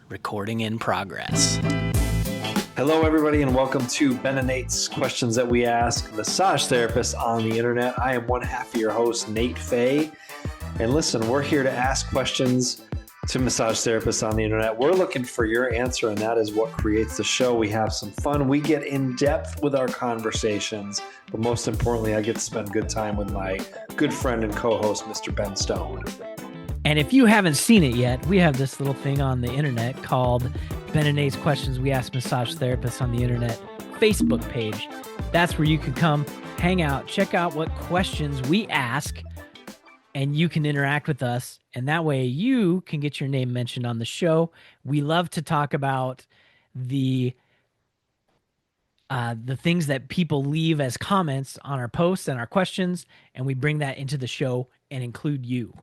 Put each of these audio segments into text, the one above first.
Recording in progress. Hello, everybody, and welcome to Ben and Nate's Questions That We Ask Massage Therapists on the Internet. I am one half of your host, Nate Fay. And listen, we're here to ask questions to massage therapists on the Internet. We're looking for your answer, and that is what creates the show. We have some fun. We get in depth with our conversations. But most importantly, I get to spend good time with my good friend and co-host, Mr. Ben Stone. And if you haven't seen it yet, we have this little thing on the internet called Ben and Nate's Questions We Ask Massage Therapists on the Internet Facebook page. That's where you can come, hang out, check out what questions we ask, and you can interact with us. And that way you can get your name mentioned on the show. We love to talk about the things that people leave as comments on our posts and our questions, and we bring that into the show and include you.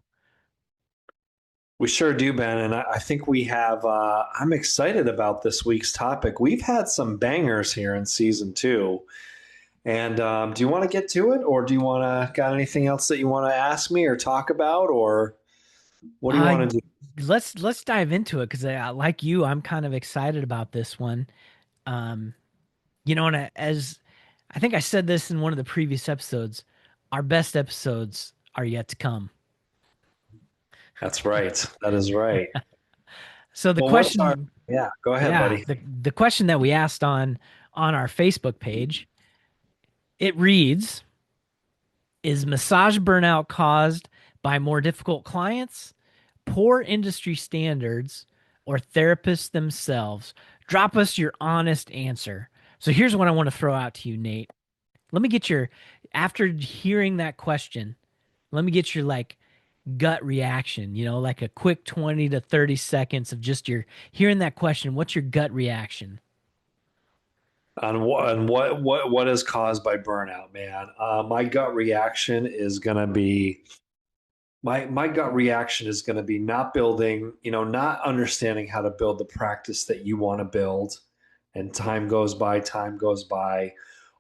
We sure do, Ben. And I think we have, I'm excited about this week's topic. We've had some bangers here in season 2. And do you want to get to it, or do you got anything else that you want to ask me or talk about, or what do you want to do? Let's dive into it, because like you, I'm kind of excited about this one. And as I think I said this in one of the previous episodes, our best episodes are yet to come. That's right. That is right. So the question, go ahead, buddy. The question that we asked on our Facebook page, it reads, is massage burnout caused by more difficult clients, poor industry standards, or therapists themselves? Drop us your honest answer. So here's what I want to throw out to you, Nate. Let me get after hearing that question, let me get your gut reaction, like a quick 20 to 30 seconds of just your hearing that question. What's your gut reaction? On what is caused by burnout, man? My gut reaction is going to be not building, not understanding how to build the practice that you want to build. And time goes by,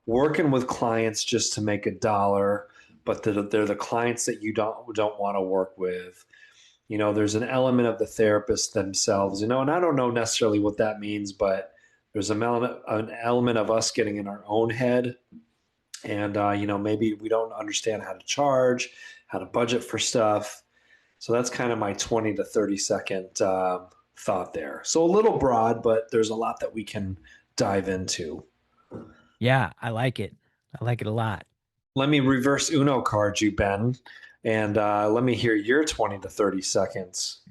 working with clients just to make $1, but they're the clients that you don't want to work with. There's an element of the therapist themselves, and I don't know necessarily what that means, but there's an element of us getting in our own head. And, maybe we don't understand how to charge, how to budget for stuff. So that's kind of my 20 to 30 second thought there. So a little broad, but there's a lot that we can dive into. Yeah, I like it. I like it a lot. Let me reverse Uno card you, Ben, and let me hear your 20 to 30 seconds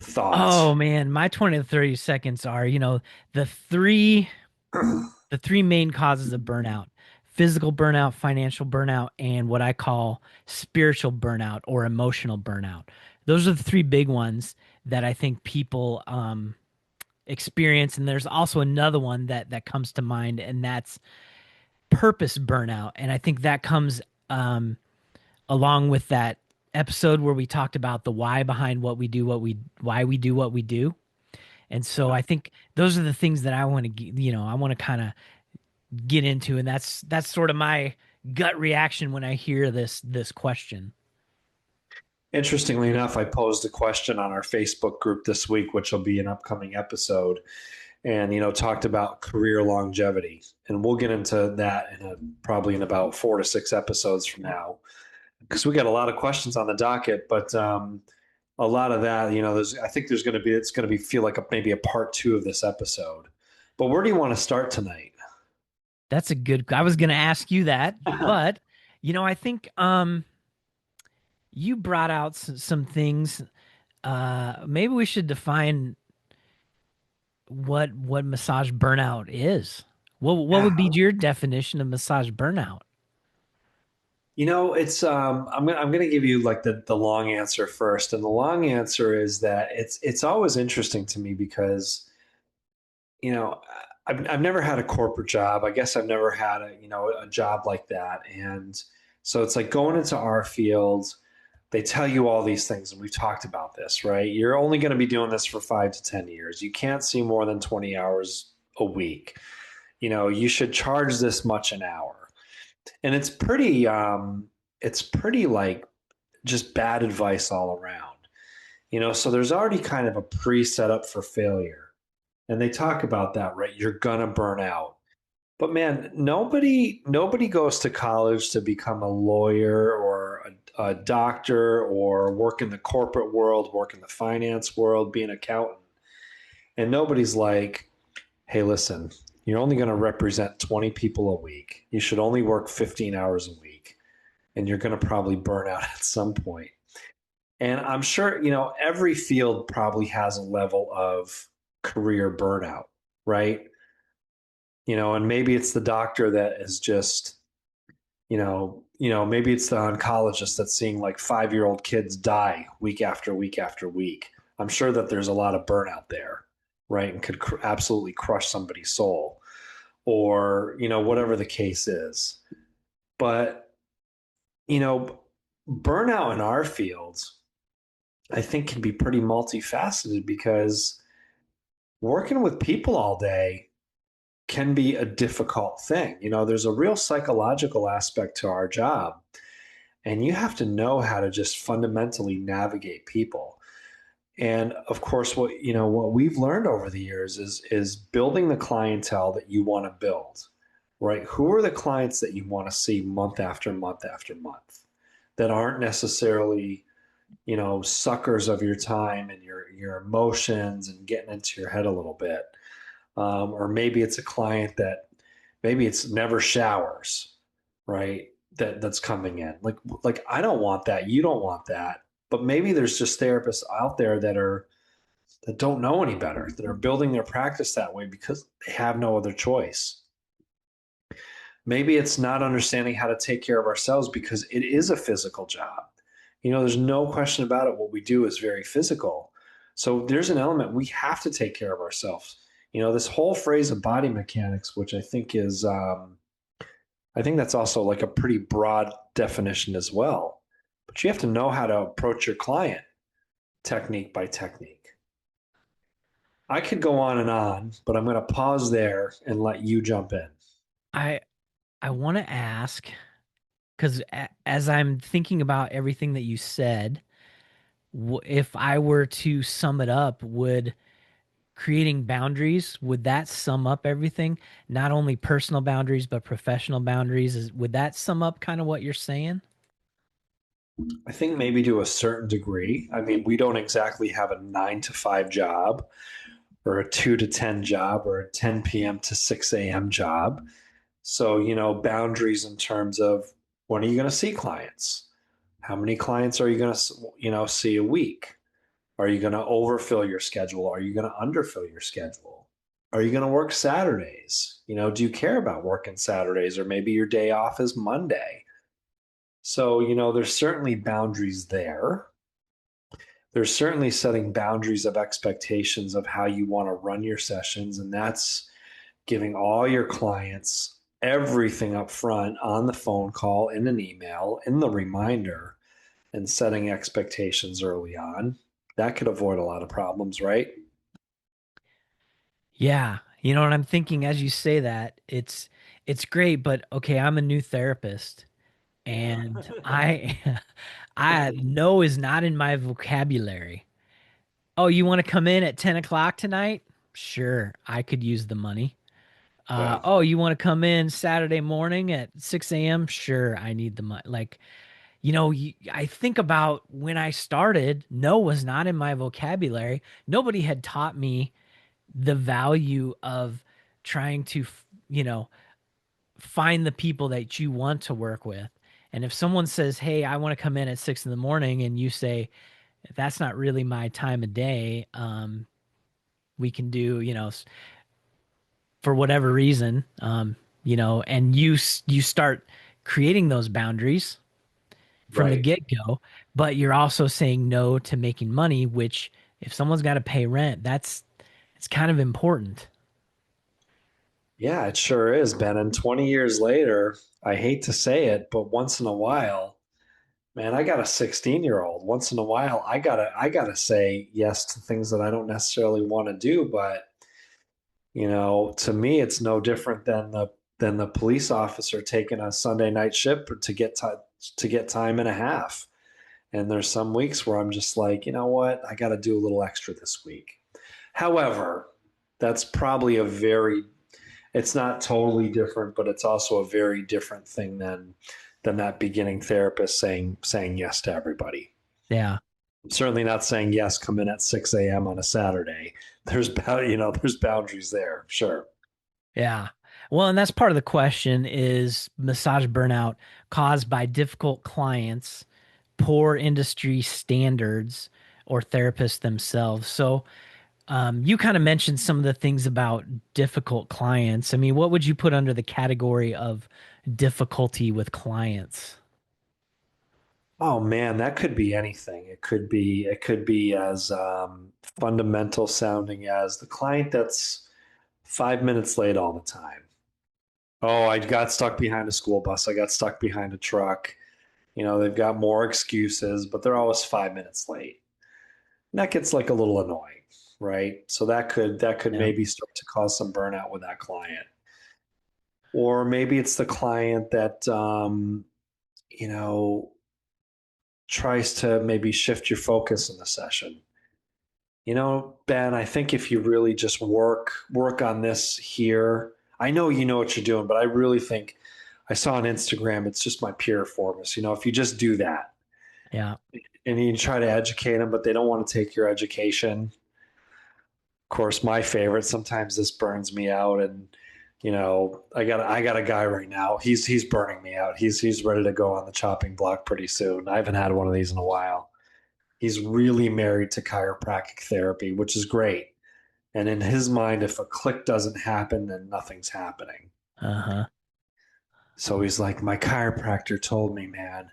thoughts. Oh man, my 20 to 30 seconds are, the three main causes of burnout: physical burnout, financial burnout, and what I call spiritual burnout or emotional burnout. Those are the 3 big ones that I think people experience. And there's also another one that comes to mind, and that's purpose burnout. And I think that comes along with that episode where we talked about the why behind what we do, why we do what we do. And so I think those are the things that I want to kind of get into. And that's sort of my gut reaction when I hear this question. Interestingly enough, I posed a question on our Facebook group this week, which will be an upcoming episode, and talked about career longevity, and we'll get into that probably in about 4 to 6 episodes from now, because we got a lot of questions on the docket. But a lot of that, I think it's going to be feel like maybe a part 2 of this episode. But where do you want to start tonight? That's I was going to ask you that, but I think you brought out some things. Maybe we should define what massage burnout is. What would be your definition of massage burnout? It's I'm going to give you the long answer first, and the long answer is that it's always interesting to me because I've never had a corporate job. I guess I've never had a job like that, and so it's like going into our field. They tell you all these things, and we've talked about this, right? You're only going to be doing this for 5 to 10 years. You can't see more than 20 hours a week. You should charge this much an hour. And it's pretty just bad advice all around. So there's already kind of a pre-set up for failure. And they talk about that, right? You're gonna burn out. But man, nobody goes to college to become a lawyer or a doctor or work in the corporate world, work in the finance world, be an accountant. And nobody's like, hey, listen, you're only going to represent 20 people a week. You should only work 15 hours a week, and you're going to probably burn out at some point. And I'm sure, every field probably has a level of career burnout, right? And maybe it's the doctor that is just, maybe it's the oncologist that's seeing like 5-year-old kids die week after week after week. I'm sure that there's a lot of burnout there, right? And could absolutely crush somebody's soul, or, whatever the case is. But, you know, burnout in our fields, I think, can be pretty multifaceted because working with people all day can be a difficult thing. There's a real psychological aspect to our job, and you have to know how to just fundamentally navigate people. And of course, what we've learned over the years is building the clientele that you want to build, right? Who are the clients that you want to see month after month after month that aren't necessarily, suckers of your time and your emotions and getting into your head a little bit. Or maybe it's a client that maybe it's never showers, right? That's coming in. Like I don't want that. You don't want that. But maybe there's just therapists out there that don't know any better, that are building their practice that way because they have no other choice. Maybe it's not understanding how to take care of ourselves because it is a physical job. There's no question about it. What we do is very physical. So there's an element we have to take care of ourselves. This whole phrase of body mechanics, which I think that's also like a pretty broad definition as well. But you have to know how to approach your client technique by technique. I could go on, but I'm going to pause there and let you jump in. I I want to ask because as I'm thinking about everything that you said, if I were to sum it up, would creating boundaries, would that sum up everything? Not only personal boundaries, but professional boundaries. Would that sum up kind of what you're saying? I think maybe to a certain degree. I mean, we don't exactly have a 9 to 5 job or a 2 to 10 job or a 10 p.m. to 6 a.m. job. So, boundaries in terms of when are you going to see clients? How many clients are you going to, see a week? Are you going to overfill your schedule? Are you going to underfill your schedule? Are you going to work Saturdays? Do you care about working Saturdays, or maybe your day off is Monday? So, there's certainly boundaries there. There's certainly setting boundaries of expectations of how you want to run your sessions. And that's giving all your clients everything up front on the phone call, in an email, in the reminder, and setting expectations early on. That could avoid a lot of problems, right? Yeah, you know what I'm thinking as you say that. It's great, but okay, I'm a new therapist and I I no is not in my vocabulary. Oh, you want to come in at 10 o'clock tonight? Sure, I could use the money. Yeah. Oh, you want to come in Saturday morning at 6 a.m.? Sure, I need the money. Like, I think about when I started, no was not in my vocabulary. Nobody had taught me the value of trying to, find the people that you want to work with. And if someone says, "Hey, I want to come in at 6 in the morning," and you say, "That's not really my time of day," we can do, for whatever reason, and you start creating those boundaries from the Right. get-go, but you're also saying no to making money, which if someone's got to pay rent, it's kind of important. Yeah, it sure is, Ben. And 20 years later, I hate to say it, but once in a while, man, I got a 16-year-old. Once in a while, I gotta say yes to things that I don't necessarily want to do. But to me, it's no different than the police officer taking a Sunday night shift to get time and a half. And there's some weeks where I'm just like, you know what? I got to do a little extra this week. However, that's probably it's not totally different, but it's also a very different thing than that beginning therapist saying yes to everybody. Yeah. I'm certainly not saying yes, come in at 6 a.m. on a Saturday. There's boundaries there, sure. Yeah. Well, and that's part of the question is massage burnout caused by difficult clients, poor industry standards, or therapists themselves. So, you kind of mentioned some of the things about difficult clients. I mean, what would you put under the category of difficulty with clients? Oh man, that could be anything. It could be as fundamental sounding as the client that's 5 minutes late all the time. Oh, I got stuck behind a school bus. I got stuck behind a truck. They've got more excuses, but they're always 5 minutes late. And that gets like a little annoying, right? So that could Yeah. maybe start to cause some burnout with that client. Or maybe it's the client that you know tries to maybe shift your focus in the session. Ben, I think if you really just work on this here, I know you know what you're doing, but I really think I saw on Instagram, it's just my peer formus. If you just do that Yeah. and you try to educate them, but they don't want to take your education. Of course, my favorite, sometimes this burns me out. And I got a guy right now. He's burning me out. He's ready to go on the chopping block pretty soon. I haven't had one of these in a while. He's really married to chiropractic therapy, which is great. And in his mind, if a click doesn't happen, then nothing's happening. Uh-huh. So he's like, my chiropractor told me, man,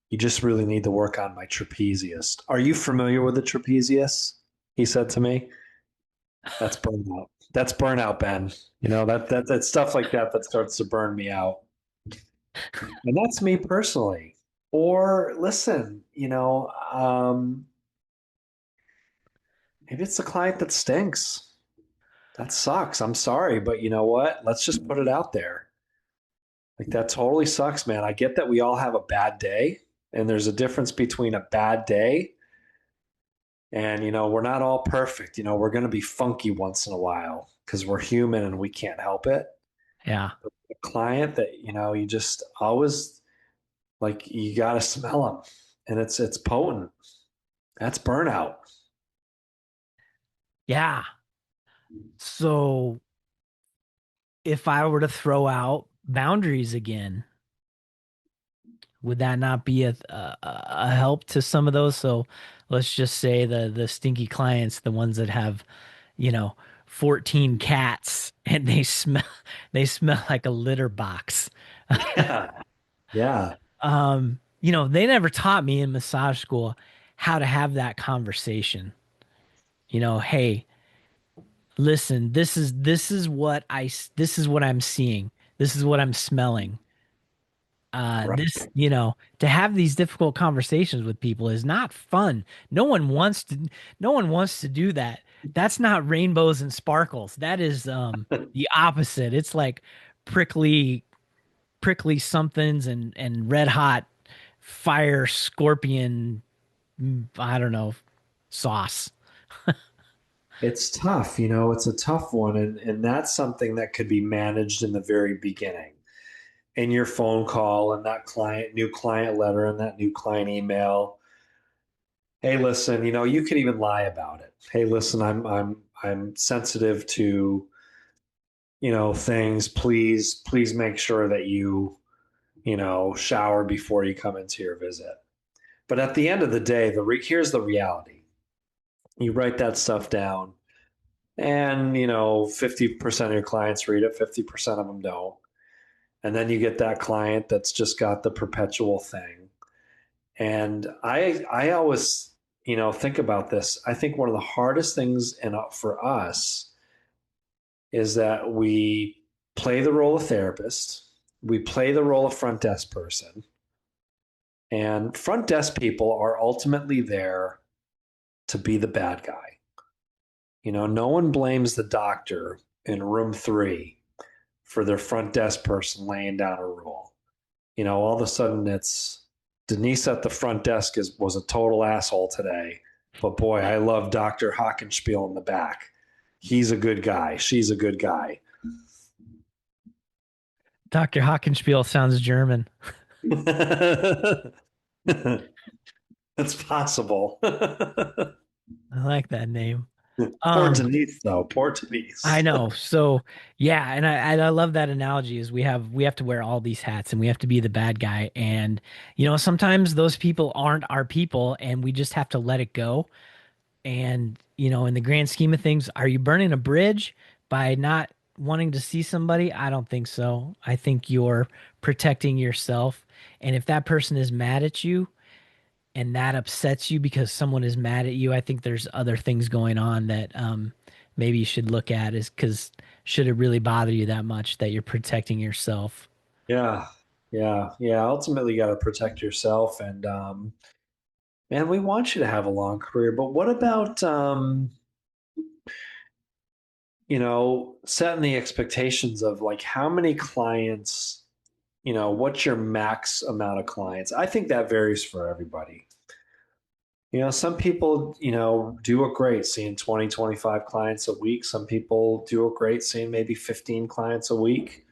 you just really need to work on my trapezius. Are you familiar with the trapezius? He said to me. That's burnout. That's burnout, Ben. That's stuff like that starts to burn me out. And that's me personally. Or listen, maybe it's the client that stinks. That sucks. I'm sorry, but you know what? Let's just put it out there. Like that totally sucks, man. I get that we all have a bad day, and there's a difference between a bad day and we're not all perfect. We're going to be funky once in a while because we're human and we can't help it. Yeah. A client that you just always like you got to smell them, and it's potent. That's burnout. Yeah. So if I were to throw out boundaries again, would that not be a help to some of those? So let's just say the stinky clients, the ones that have, you know, 14 cats and they smell like a litter box. Yeah, yeah, They never taught me in massage school how to have that conversation. Hey, listen, this is what I'm seeing. This is what I'm smelling. right. To have these difficult conversations with people is not fun. No one wants to do that. That's not rainbows and sparkles. That is the opposite. It's like prickly prickly somethings and red hot fire scorpion, I don't know, sauce. It's tough. It's a tough one, and that's something that could be managed in the very beginning. In your phone call and that new client letter and that new client email. Hey, listen, you can even lie about it. Hey, listen, I'm sensitive to, things. Please make sure that you shower before you come into your visit. But at the end of the day, here's the reality. You write that stuff down, and 50% of your clients read it, 50% of them don't. And then you get that client that's just got the perpetual thing. And I always, think about this. I think one of the hardest things for us is that we play the role of therapist, we play the role of front desk person, and front desk people are ultimately there to be the bad guy. No one blames the doctor in room 3 for their front desk person laying down a rule. All of a sudden it's Denise at the front desk was a total asshole today. But boy, I love Dr. Hockenspiel in the back. He's a good guy. She's a good guy. Dr. Hockenspiel sounds German. It's possible. I like that name. Poor Um, Denise, though. Poor I Denise. know. So yeah, and I love that analogy is we have to wear all these hats and we have to be the bad guy. And sometimes those people aren't our people and we just have to let it go. And in the grand scheme of things, are you burning a bridge by not wanting to see somebody? I don't think so. I think you're protecting yourself. And if that person is mad at you, and that upsets you because someone is mad at you, I think there's other things going on that maybe you should look at is because should it really bother you that much that you're protecting yourself? Yeah. Yeah. Yeah. Ultimately, you got to protect yourself. And, man, we want you to have a long career. But what about, setting the expectations of like how many clients, what's your max amount of clients? I think that varies for everybody. Some people, do it great seeing 20, 25 clients a week. Some people do it great seeing maybe 15 clients a week.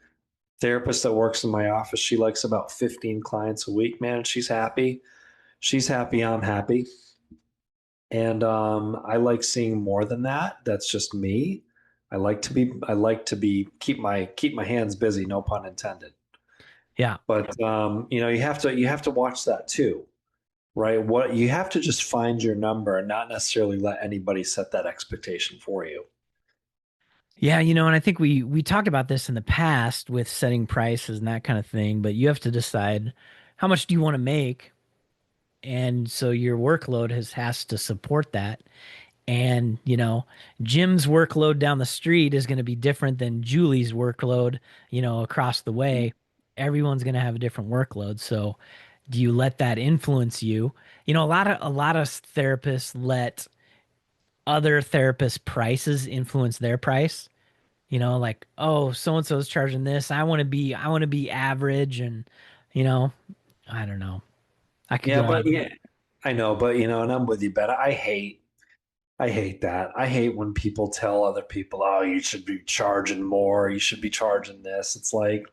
Therapist that works in my office, she likes about 15 clients a week. Man, she's happy. She's happy. I'm happy. And I like seeing more than that. That's just me. I like to keep my hands busy, no pun intended. Yeah. But you have to watch that too, right? What you have to just find your number and not necessarily let anybody set that expectation for you. Yeah, and I think we talked about this in the past with setting prices and that kind of thing, but you have to decide how much do you want to make, and so your workload has to support that. And, Jim's workload down the street is going to be different than Julie's workload, across the way. Everyone's going to have a different workload. So, do you let that influence you? A lot of therapists let other therapists' prices influence their price. Like, oh, so and so's charging this. I want to be average and, you know, I don't know. I could Yeah, go but on. yeah, I know, but and I'm with you, Ben. I hate that. I hate when people tell other people, "Oh, you should be charging more. You should be charging this." It's like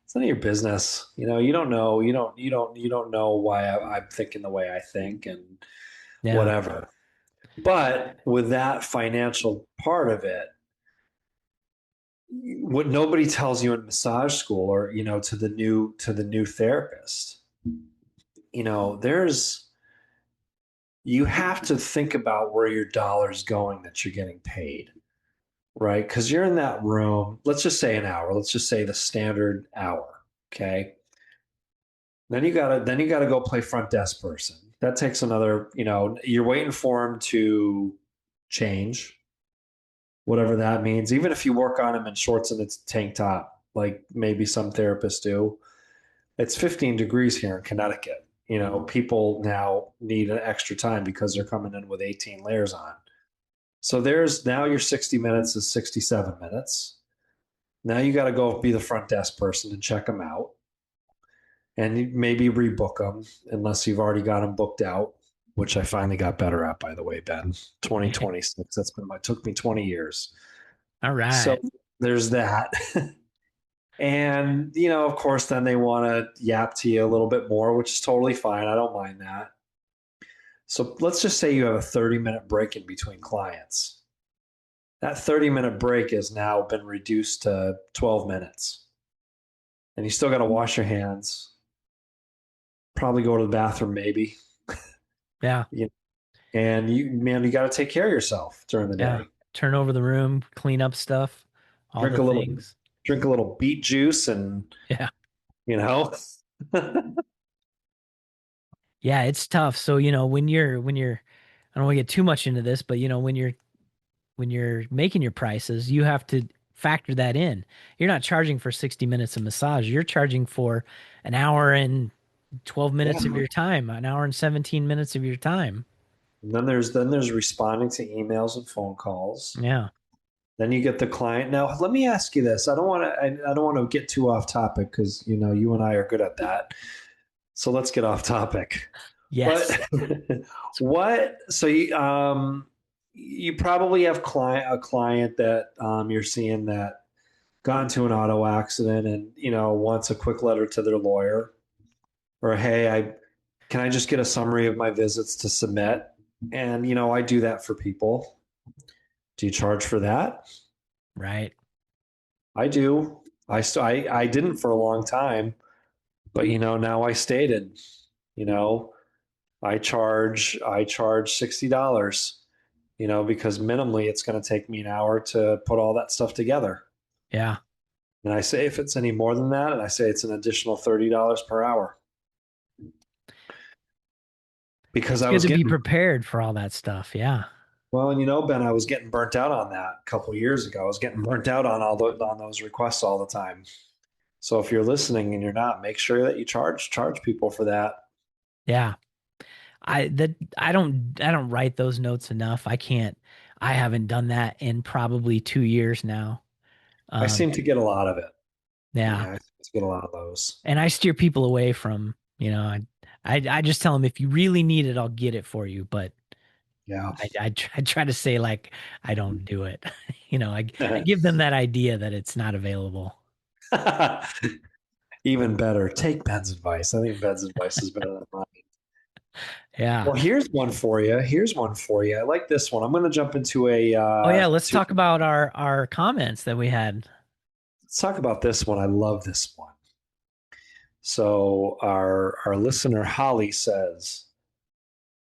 it's none of your business. You don't know. You don't know why I'm thinking the way I think and Yeah. whatever. But with that financial part of it, what nobody tells you in massage school or to the new therapist, there's you have to think about where your dollar's going that you're getting paid, right? Because you're in that room, let's just say an hour, let's just say the standard hour. Okay. Then you gotta go play front desk person. That takes another, you're waiting for him to change, whatever that means. Even if you work on him in shorts and it's tank top, like maybe some therapists do, it's 15 degrees here in Connecticut. People now need an extra time because they're coming in with 18 layers on. So there's now your 60 minutes is 67 minutes. Now you got to go be the front desk person and check them out and maybe rebook them unless you've already got them booked out, which I finally got better at, by the way, Ben. 2026. Took me 20 years. All So right. there's that. And, of course, then they want to yap to you a little bit more, which is totally fine. I don't mind that. So let's just say you have a 30-minute break in between clients. That 30-minute break has now been reduced to 12 minutes. And you still got to wash your hands, probably go to the bathroom, maybe. Yeah. You And you got to take care of yourself during the Yeah. day. Turn over the room, clean up stuff, all Drink the a little, things. drink a little beet juice, and Yeah. you know, Yeah, it's tough. So, when you're I don't want to get too much into this, but when you're making your prices, you have to factor that in. You're not charging for 60 minutes of massage. You're charging for an hour and 12 minutes of yeah. your time, an hour and 17 minutes of your time. And then there's responding to emails and phone calls. Yeah. Then you get the client. Now, let me ask you this. I don't want to get too off topic because you and I are good at that. So let's get off topic. What, Yes. so you probably have a client that you're seeing that got into an auto accident and, wants a quick letter to their lawyer or, hey, can I just get a summary of my visits to submit? And, I do that for people. Do you charge for that? Right. I do. I didn't for a long time, but now I stated, you know, I charge $60, because minimally it's going to take me an hour to put all that stuff together. Yeah. And I say if it's any more than that, and I say it's an additional $30 per hour because It's I good was to be getting prepared for all that stuff. Yeah. well, and Ben, I was getting burnt out on that a couple of years ago. I was getting burnt out on those requests all the time. So if you're listening and you're not, make sure that you charge people for that. Yeah. I don't write those notes enough. I haven't done that in probably 2 years now. I Um, seem to get a lot of it. yeah. Yeah, I seem to get a lot of those. And I steer people away from, I just tell them if you really need it, I'll get it for you. But Yeah. I try to say like I don't do it. I give them that idea that it's not available. Even better, take Ben's advice. I think Ben's advice is better than mine. Yeah. Well, here's one for you. Here's one for you. I like this one. I'm going to jump into a Oh yeah, let's to talk about our comments that we had. let's talk about this one. I love this one. So our listener Holly says,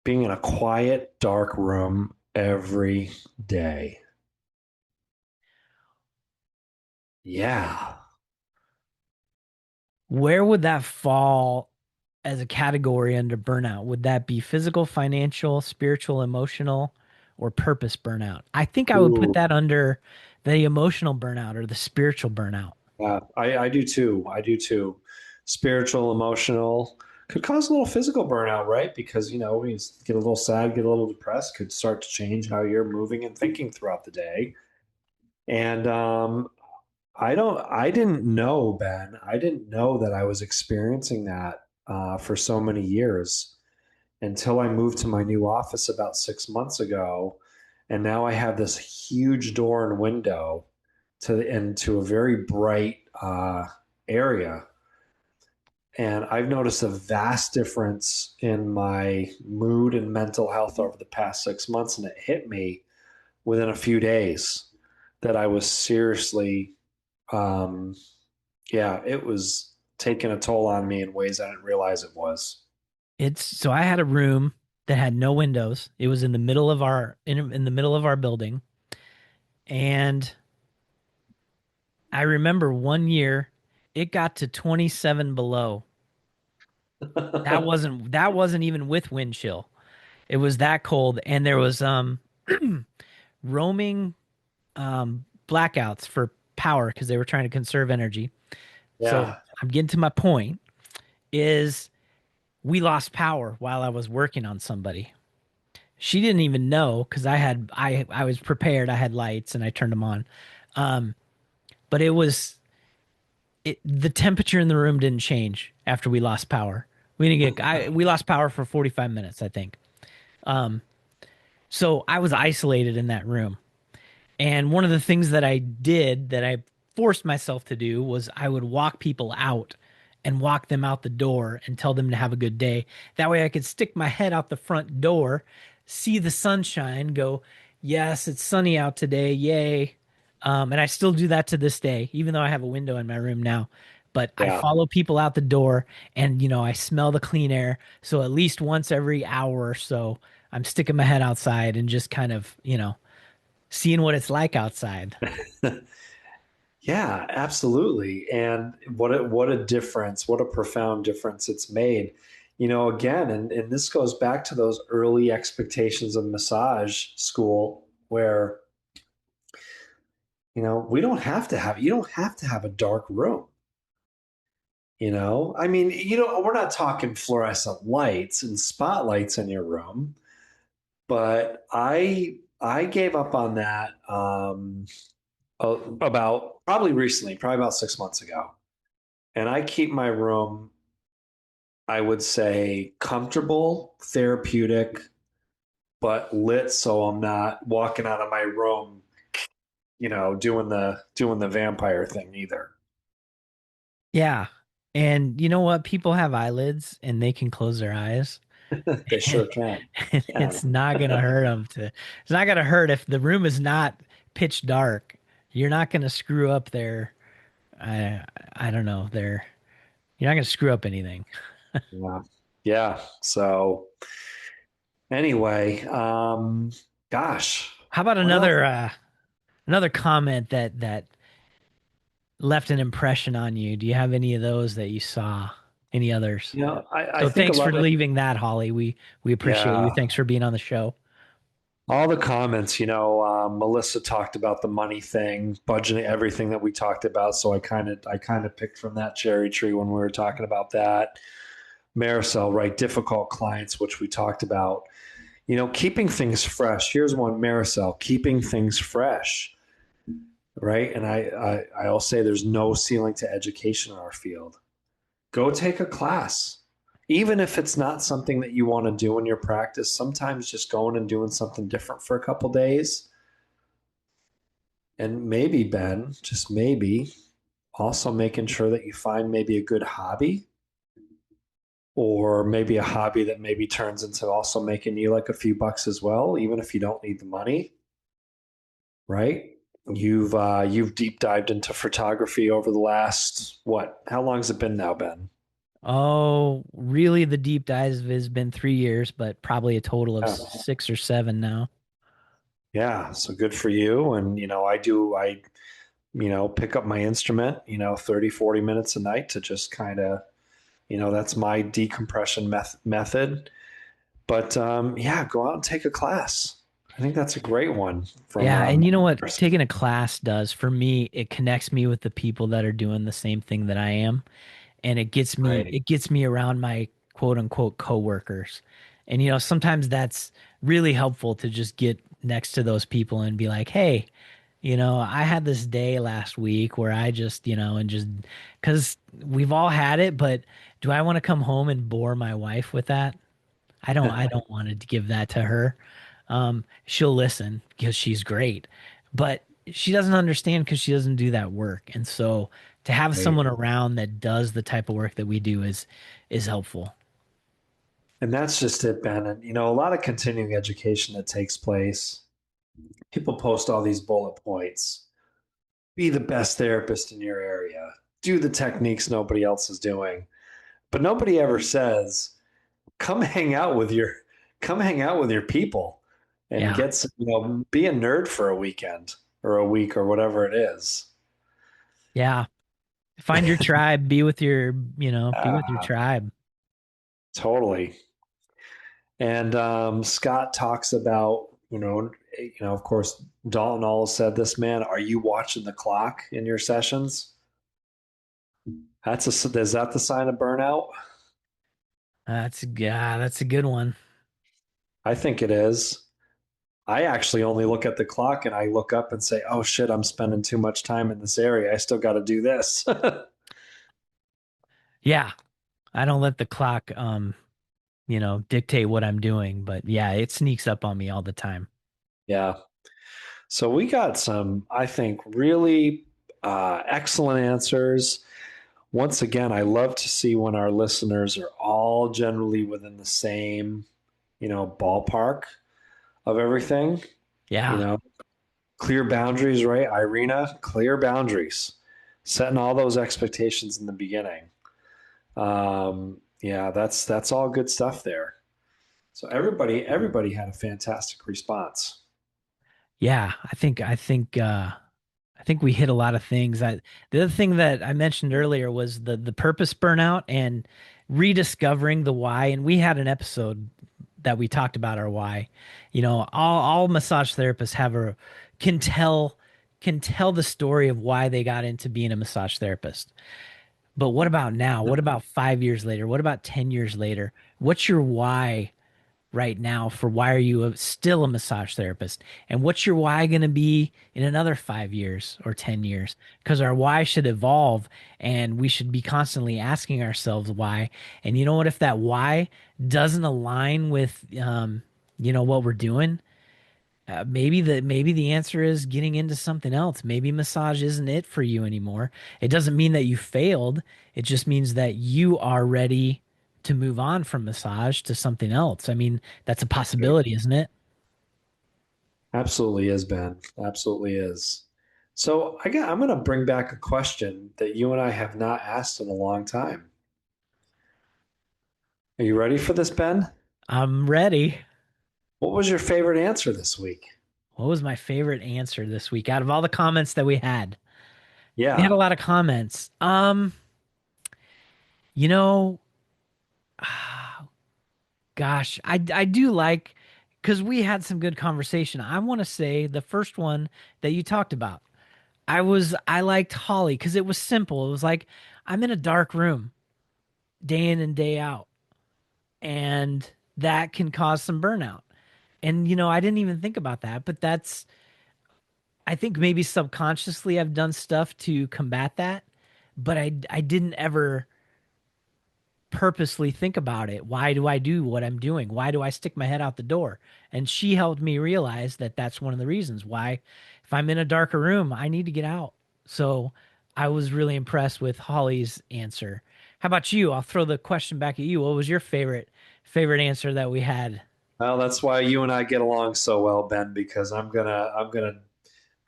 being in a quiet, dark room every day. Yeah. Where would that fall as a category under burnout? Would that be physical, financial, spiritual, emotional, or purpose burnout? I think I would put Ooh. that under the emotional burnout or the spiritual burnout. Yeah, I do too. I do too. Spiritual, emotional could cause a little physical burnout, right? Because when you get a little sad, get a little depressed, could start to change how you're moving and thinking throughout the day. And I didn't know, Ben. I didn't know that I was experiencing that for so many years until I moved to my new office about 6 months ago. And now I have this huge door and window into a very bright area. And I've noticed a vast difference in my mood and mental health over the past 6 months. And it hit me within a few days that I was seriously, um, yeah, it was taking a toll on me in ways I didn't realize it was. It's so I had a room that had no windows. It was in the middle of in the middle of our building. And I remember one year it got to 27 below. That wasn't even with wind chill. It was that cold and there was roaming blackouts for power because they were trying to conserve energy. So Yeah. I'm getting to my point is we lost power while I was working on somebody. She didn't even know because I was prepared. I had lights and I turned them on. Um, but the temperature in the room didn't change after we lost power. We lost power for 45 minutes, I think. So I was isolated in that room. And one of the things that I did that I forced myself to do was I would walk people out and walk them out the door and tell them to have a good day. That way I could stick my head out the front door, see the sunshine, go, yes, it's sunny out today. Yay. And I still do that to this day, even though I have a window in my room now. But I Yeah. follow people out the door and, I smell the clean air. So at least once every hour or so, I'm sticking my head outside and just kind of, seeing what it's like outside. Yeah, absolutely. And what a difference, what a profound difference it's made. Again, and this goes back to those early expectations of massage school where, we don't have to have you don't have to have a dark room. I mean, we're not talking fluorescent lights and spotlights in your room, but I gave up on that about probably recently, probably about 6 months ago. And I keep my room I would say comfortable, therapeutic, but lit so I'm not walking out of my room, doing the vampire thing either. Yeah. And you know what? People have eyelids and they can close their eyes. They And, sure can. and Yeah. it's not gonna hurt them it's not gonna hurt if the room is not pitch dark. You're not gonna screw up their I I don't know, you're not gonna screw up anything. Yeah. Yeah. So anyway, gosh, How about what else? another comment that left an impression on you? Do you have any of those that you saw? Any others? I So think a thanks for lot of, leaving that, Holly. We appreciate you. yeah, Thanks for being on the show. all the comments, Melissa talked about the money thing, budgeting, everything that we talked about. So I kind of picked from that cherry tree when we were talking about that. Maricel, right? Difficult clients, which we talked about. Keeping things fresh. Here's one, Maricel, keeping things fresh, right? And I'll say there's no ceiling to education in our field. Go take a class. Even if it's not something that you want to do in your practice, sometimes just going and doing something different for a couple days. And maybe, Ben, just maybe, also making sure that you find maybe a good hobby or maybe a hobby that maybe turns into also making you like a few bucks as well, even if you don't need the money, right? You've deep dived into photography over the last what? How long has it been now, Ben? Oh, really? The deep dive has been 3 years, but probably a total of Yeah. 6 or 7 now. Yeah, so good for you. And I pick up my instrument, 30, 40 minutes a night to just kind of, that's my decompression method. But yeah, go out and take a class. I think that's a great one from Yeah, and you know what taking a class does for me, it connects me with the people that are doing the same thing that I am, and right. it gets me around my quote unquote coworkers. And sometimes that's really helpful to just get next to those people and be like, "Hey, I had this day last week where I just, and just because we've all had it, but do I want to come home and bore my wife with that? I don't want to give that to her. She'll listen because she's great, but she doesn't understand because she doesn't do that work. And so to have Right. someone around that does the type of work that we do is helpful. And that's just it, Ben. And a lot of continuing education that takes place. People post all these bullet points. Be the best therapist in your area. Do the techniques nobody else is doing. But nobody ever says, come hang out with your come hang out with your people and Yeah. get some, be a nerd for a weekend or a week or whatever it is. Yeah. Find your tribe, be with your Ah, tribe. totally. And Scott talks about, of course, Dalton all said this, man, are you watching the clock in your sessions? Is that the sign of burnout? That's a good one. I think it is. I actually only look at the clock and I look up and say, oh shit, I'm spending too much time in this area. I still got to do this. Yeah. I don't let the clock dictate what I'm doing, but yeah, it sneaks up on me all the time. Yeah. So we got some, I think, really excellent answers. Once again, I love to see when our listeners are all generally within the same, ballpark of everything. You Yeah. know, clear boundaries, right? Irina, clear boundaries, setting all those expectations in the beginning. Yeah, that's all good stuff there. So everybody had a fantastic response. Yeah, I think we hit a lot of things. The other thing that I mentioned earlier was the purpose burnout and rediscovering the why. And we had an episode that we talked about our why. All massage therapists can tell can tell the story of why they got into being a massage therapist. But what about now? What about 5 years later? What about 10 years later? What's your why right now for why are you still a massage therapist? And what's your why going to be in another 5 years or 10 years? Because our why should evolve and we should be constantly asking ourselves why. And you know what? If that why doesn't align with, what we're doing, maybe the answer is getting into something else. Maybe massage isn't it for you anymore. It doesn't mean that you failed. It just means that you are ready to move on from massage to something else. I mean, that's a possibility, isn't it? Absolutely is, Ben. Absolutely is. So I'm going to bring back a question that you and I have not asked in a long time. Are you ready for this, Ben? I'm ready. What was your favorite answer this week? What was my favorite answer this week out of all the comments that we had? We had a Yeah. lot of comments. You know, gosh, I do like because we had some good conversation. I want to say the first one that you talked about. I liked Holly because it was simple. It was like I'm in a dark room day in and day out, and that can cause some burnout. And I didn't even think about that, but I think maybe subconsciously I've done stuff to combat that, but I didn't ever purposely think about it. Why do I do what I'm doing? Why do I stick my head out the door? And she helped me realize that that's one of the reasons why if I'm in a darker room, I need to get out. So I was really impressed with Holly's answer. How about you? I'll throw the question back at you. What was your favorite answer that we had? Well, that's why you and I get along so well, Ben, because I'm gonna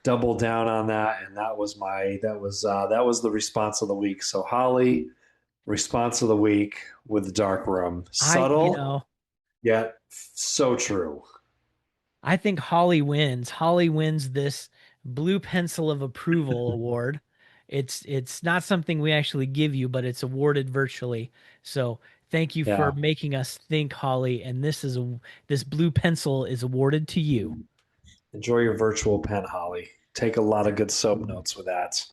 double down on that, and that was the response of the week. So Holly, response of the week with the dark room, I, you subtle know, yet so true. I think Holly wins. Holly wins this blue pencil of approval award. It's not something we actually give you, but it's awarded virtually. So thank you for Yeah, making us think, Holly. And this blue pencil is awarded to you. enjoy your virtual pen, Holly. Take a lot of good soap notes with that.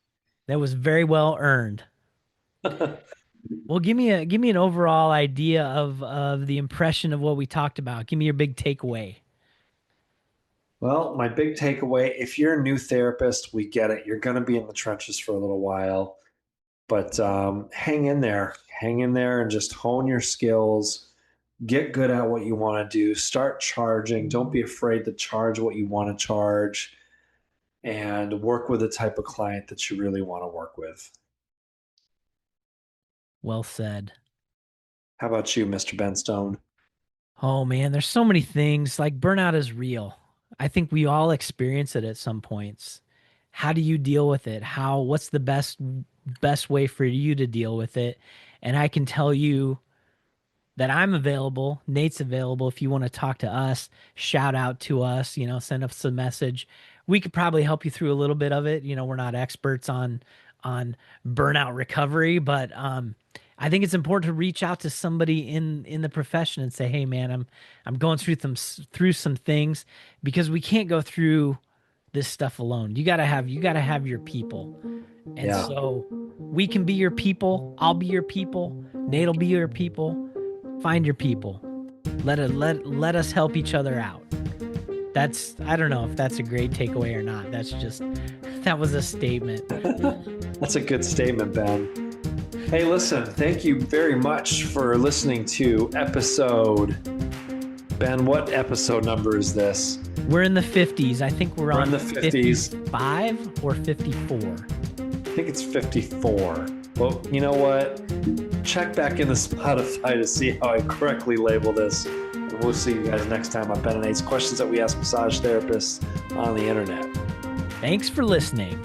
That was very well earned. Well, give me an overall idea of the impression of what we talked about. Give me your big takeaway. Well, my big takeaway, if you're a new therapist, we get it. You're going to be in the trenches for a little while, but hang in there and just hone your skills. Get good at what you want to do. Start charging. Don't be afraid to charge what you want to charge and work with the type of client that you really want to work with. Well said. How about you, Mr. Benstone? Oh man, there's so many things. Like burnout is real. I think we all experience it at some points. How do you deal with it? What's the best way for you to deal with it? And I can tell you that I'm available. Nate's available if you want to talk to us, shout out to us, send us a message. We could probably help you through a little bit of it. We're not experts on burnout recovery, but I think it's important to reach out to somebody in the profession and say, "Hey man, I'm going through some things because we can't go through this stuff alone. You got to have your people." And Yeah. so we can be your people. I'll be your people. Nate'll be your people. Find your people. Let us help each other out. I don't know if that's a great takeaway or not. That was a statement. That's a good statement, Ben. Hey, listen, thank you very much for listening to episode. Ben, what episode number is this? We're in the 50s. I think we're We're on in the 50s. 55 or 54. I think it's 54. Well, you know what? Check back in the Spotify to see how I correctly label this. And we'll see you guys next time on Ben and Nate's Questions that we ask massage therapists on the internet. Thanks for listening.